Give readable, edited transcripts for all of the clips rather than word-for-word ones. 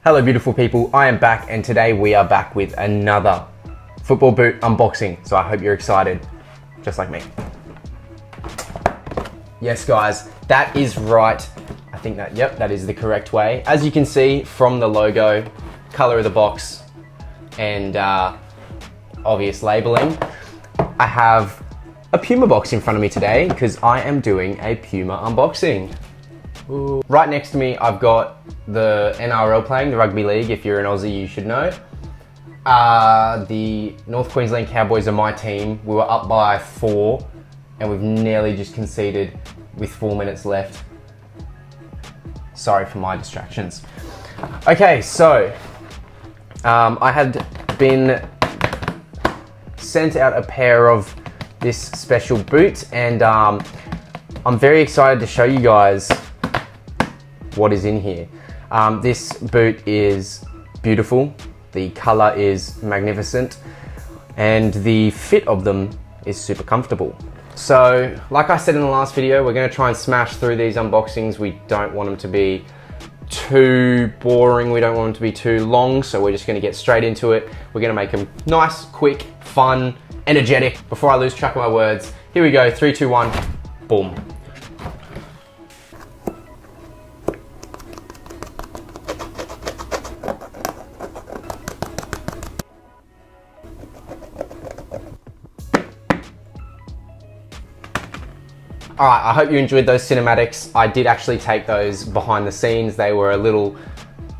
Hello beautiful people, I am back and today we are back with another football boot unboxing. So I hope you're excited, just like me. Yes guys, that is right. I think that is the correct way. As you can see from the logo, color of the box, and obvious labeling, I have a Puma box in front of me today because I am doing a Puma unboxing. Ooh. Right next to me, I've got the NRL playing, the rugby league. If you're an Aussie, you should know. The North Queensland Cowboys are my team. We were up by 4 and we've nearly just conceded with 4 minutes left. Sorry for my distractions. Okay, so I had been sent out a pair of this special boot and I'm very excited to show you guys what is in here. This boot is beautiful, the color is magnificent, and the fit of them is super comfortable. So, like I said in the last video, we're gonna try and smash through these unboxings. We don't want them to be too boring, we don't want them to be too long, so we're just gonna get straight into it. We're gonna make them nice, quick, fun, energetic. Before I lose track of my words, here we go, 3, 2, 1, boom. Alright, I hope you enjoyed those cinematics. I did actually take those behind the scenes. They were a little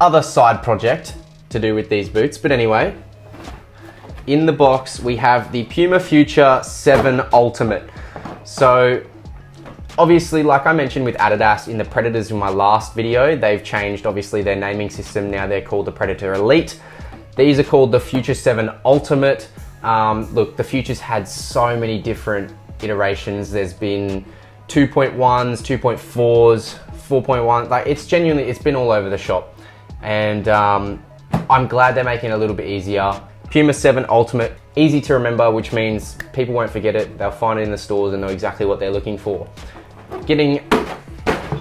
other side project to do with these boots. But anyway, in the box we have the Puma Future 7 Ultimate. So obviously, like I mentioned with Adidas in the Predators in my last video, they've changed obviously their naming system. Now they're called the Predator Elite. These are called the Future 7 Ultimate. Look, the Future's had so many different iterations. There's been 2.1s, 2.4s, 4.1, like it's been all over the shop. And I'm glad they're making it a little bit easier. Puma 7 Ultimate, easy to remember, which means people won't forget it. They'll find it in the stores and know exactly what they're looking for. Getting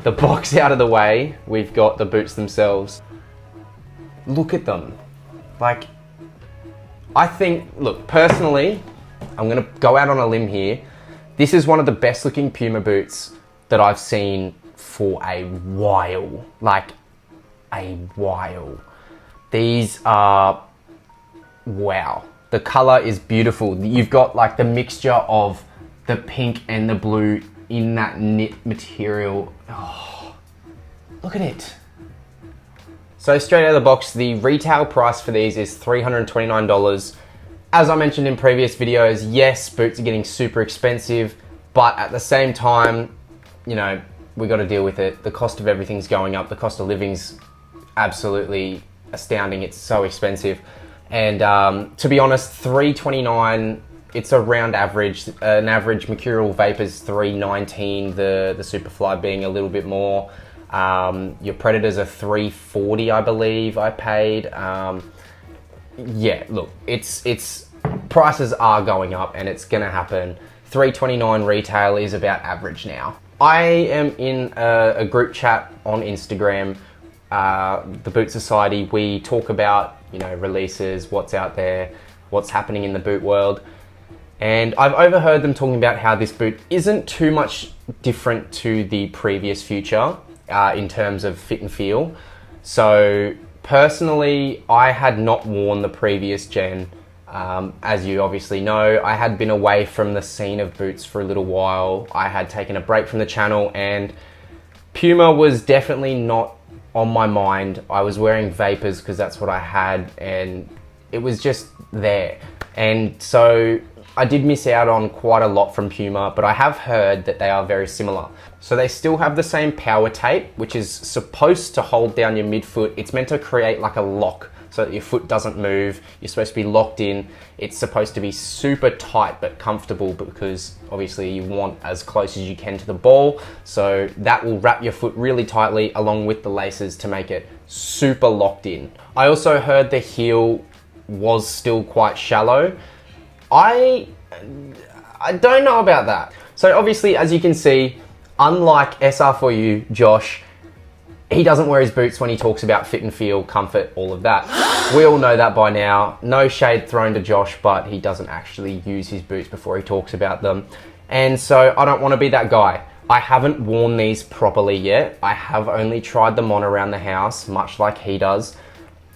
the box out of the way, we've got the boots themselves. Look at them. Like, I think, look, personally, I'm gonna go out on a limb here. This is one of the best looking Puma boots that I've seen for a while. Like, a while. These are, wow. The color is beautiful. You've got like the mixture of the pink and the blue in that knit material. Oh, look at it. So straight out of the box, the retail price for these is $329. As I mentioned in previous videos, yes, boots are getting super expensive, but at the same time, you know, we got to deal with it. The cost of everything's going up. The cost of living's absolutely astounding. It's so expensive. And to be honest, $329, it's around average. An average Mercurial Vapor's $319, the Superfly being a little bit more. Your Predators are $340, I believe I paid. Yeah, look, it's prices are going up and it's gonna happen. $329 retail is about average now. I am in a group chat on Instagram, the Boot Society. We talk about, you know, releases, what's out there, what's happening in the boot world. And I've overheard them talking about how this boot isn't too much different to the previous Future in terms of fit and feel. So personally, I had not worn the previous gen. As you obviously know, I had been away from the scene of boots for a little while. I had taken a break from the channel and Puma was definitely not on my mind. I was wearing Vapors because that's what I had and it was just there. And so I did miss out on quite a lot from Puma, but I have heard that they are very similar. So they still have the same power tape, which is supposed to hold down your midfoot. It's meant to create like a lock so that your foot doesn't move. You're supposed to be locked in. It's supposed to be super tight but comfortable because obviously you want as close as you can to the ball. So that will wrap your foot really tightly along with the laces to make it super locked in. I also heard the heel was still quite shallow. I don't know about that. So obviously, as you can see, unlike SR4U, Josh, He doesn't wear his boots when he talks about fit and feel, comfort, all of that. We all know that by now. No shade thrown to Josh, but he doesn't actually use his boots before he talks about them. And so I don't want to be that guy. I haven't worn these properly yet. I have only tried them on around the house, much like he does.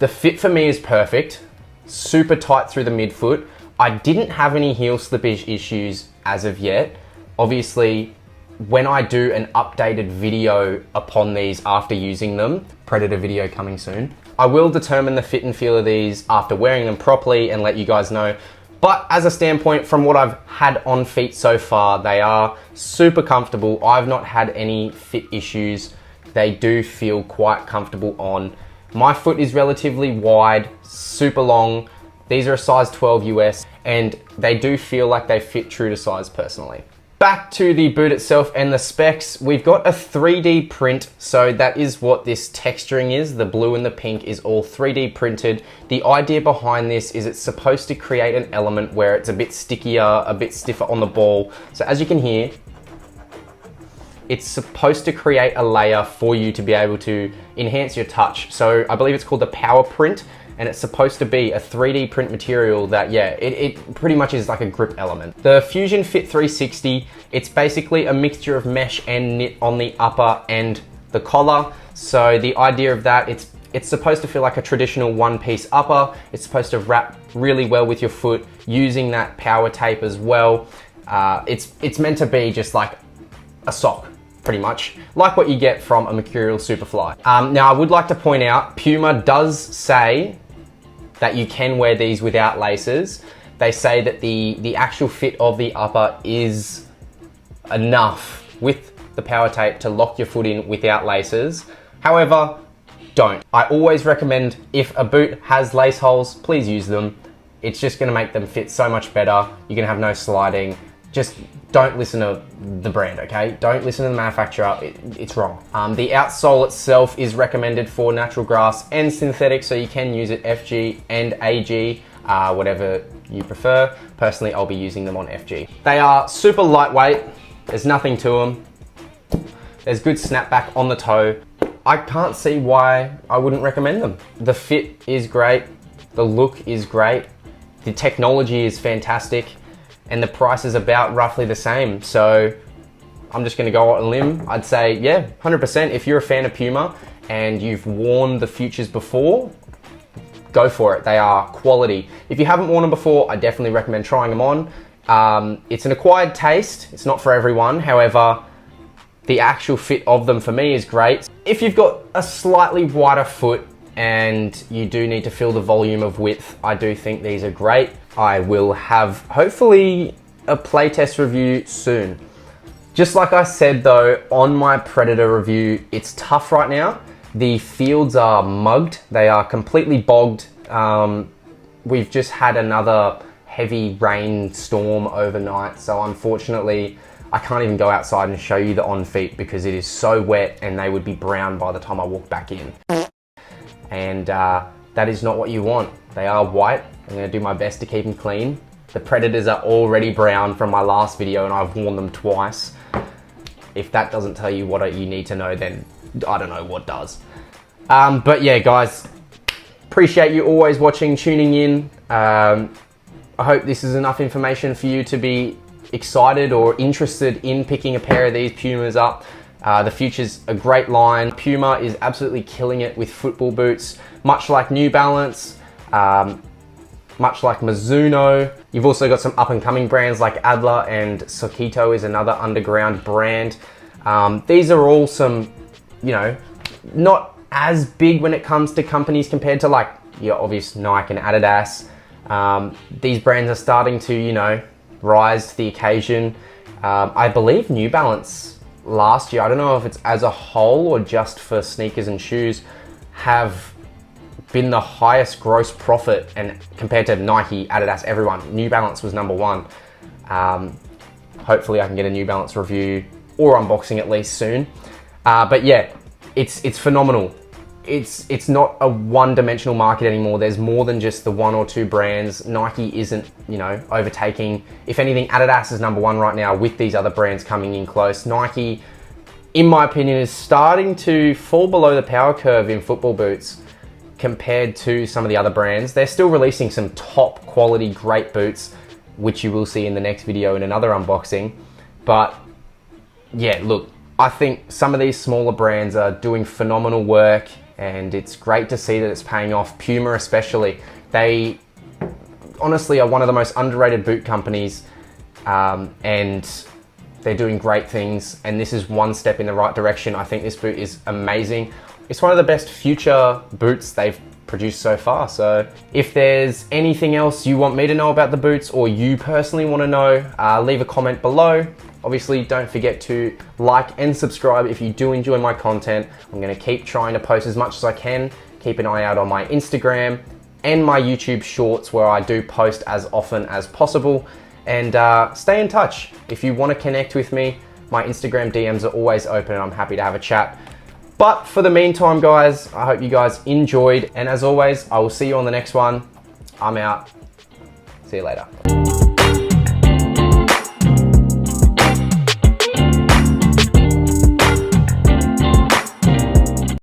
The fit for me is perfect. Super tight through the midfoot. I didn't have any heel slippage issues as of yet. Obviously, when I do an updated video upon these after using them, Predator video coming soon, I will determine the fit and feel of these after wearing them properly and let you guys know. But as a standpoint, from what I've had on feet so far, they are super comfortable. I've not had any fit issues. They do feel quite comfortable on. My foot is relatively wide, super long. These are a size 12 US, and they do feel like they fit true to size personally. Back to the boot itself and the specs, we've got a 3D print, so that is what this texturing is. The blue and the pink is all 3D printed. The idea behind this is it's supposed to create an element where it's a bit stickier, a bit stiffer on the ball. So as you can hear, it's supposed to create a layer for you to be able to enhance your touch. So I believe it's called the power print, and it's supposed to be a 3D print material that, yeah, it pretty much is like a grip element. The Fusion Fit 360, it's basically a mixture of mesh and knit on the upper and the collar. So the idea of that, it's supposed to feel like a traditional one-piece upper. It's supposed to wrap really well with your foot using that power tape as well. It's meant to be just like a sock, pretty much, like what you get from a Mercurial Superfly. Now I would like to point out, Puma does say that you can wear these without laces. They say that the actual fit of the upper is enough with the power tape to lock your foot in without laces. However, don't. I always recommend, if a boot has lace holes, please use them. It's just gonna make them fit so much better. You're gonna have no sliding. Just don't listen to the brand, okay? Don't listen to the manufacturer, it's wrong. The outsole itself is recommended for natural grass and synthetic, so you can use it FG and AG, whatever you prefer. Personally, I'll be using them on FG. They are super lightweight, there's nothing to them. There's good snapback on the toe. I can't see why I wouldn't recommend them. The fit is great, the look is great, the technology is fantastic, and the price is about roughly the same. So I'm just gonna go out on a limb. I'd say, yeah, 100%. If you're a fan of Puma and you've worn the Futures before, go for it. They are quality. If you haven't worn them before, I definitely recommend trying them on. It's an acquired taste. It's not for everyone. However, the actual fit of them for me is great. If you've got a slightly wider foot and you do need to feel the volume of width, I do think these are great. I will have, hopefully, a playtest review soon. Just like I said though, on my Predator review, it's tough right now. The fields are mugged, they are completely bogged. We've just had another heavy rainstorm overnight, so unfortunately, I can't even go outside and show you the on feet because it is so wet and they would be brown by the time I walk back in. And that is not what you want. They are white. I'm gonna do my best to keep them clean. The Predators are already brown from my last video and I've worn them twice. If that doesn't tell you what you need to know, then I don't know what does. But yeah, guys, appreciate you always watching, tuning in. I hope this is enough information for you to be excited or interested in picking a pair of these Pumas up. The Future's a great line. Puma is absolutely killing it with football boots, much like New Balance, much like Mizuno. You've also got some up and coming brands like Adler, and Sokito is another underground brand. These are all some, you know, not as big when it comes to companies compared to like your obvious Nike and Adidas. These brands are starting to, you know, rise to the occasion. I believe New Balance last year, I don't know if it's as a whole or just for sneakers and shoes, have been the highest gross profit, and compared to Nike, Adidas, everyone, New Balance was #1. Hopefully I can get a New Balance review or unboxing at least soon. But yeah, it's phenomenal. It's not a one-dimensional market anymore. There's more than just the one or two brands. Nike isn't, you know, overtaking. If anything, Adidas is #1 right now with these other brands coming in close. Nike in my opinion, is starting to fall below the power curve in football boots compared to some of the other brands. They're still releasing some top quality, great boots, which you will see in the next video in another unboxing. But yeah, look, I think some of these smaller brands are doing phenomenal work, and it's great to see that it's paying off. Puma especially, they honestly are one of the most underrated boot companies, and they're doing great things, and this is one step in the right direction. I think this boot is amazing. It's one of the best Future boots they've produced so far. So if there's anything else you want me to know about the boots, or you personally want to know, leave a comment below. Obviously, don't forget to like and subscribe if you do enjoy my content. I'm going to keep trying to post as much as I can. Keep an eye out on my Instagram and my YouTube shorts, where I do post as often as possible. And stay in touch. If you want to connect with me, my Instagram DMs are always open, and I'm happy to have a chat. But for the meantime, guys, I hope you guys enjoyed. And as always, I will see you on the next one. I'm out. See you later.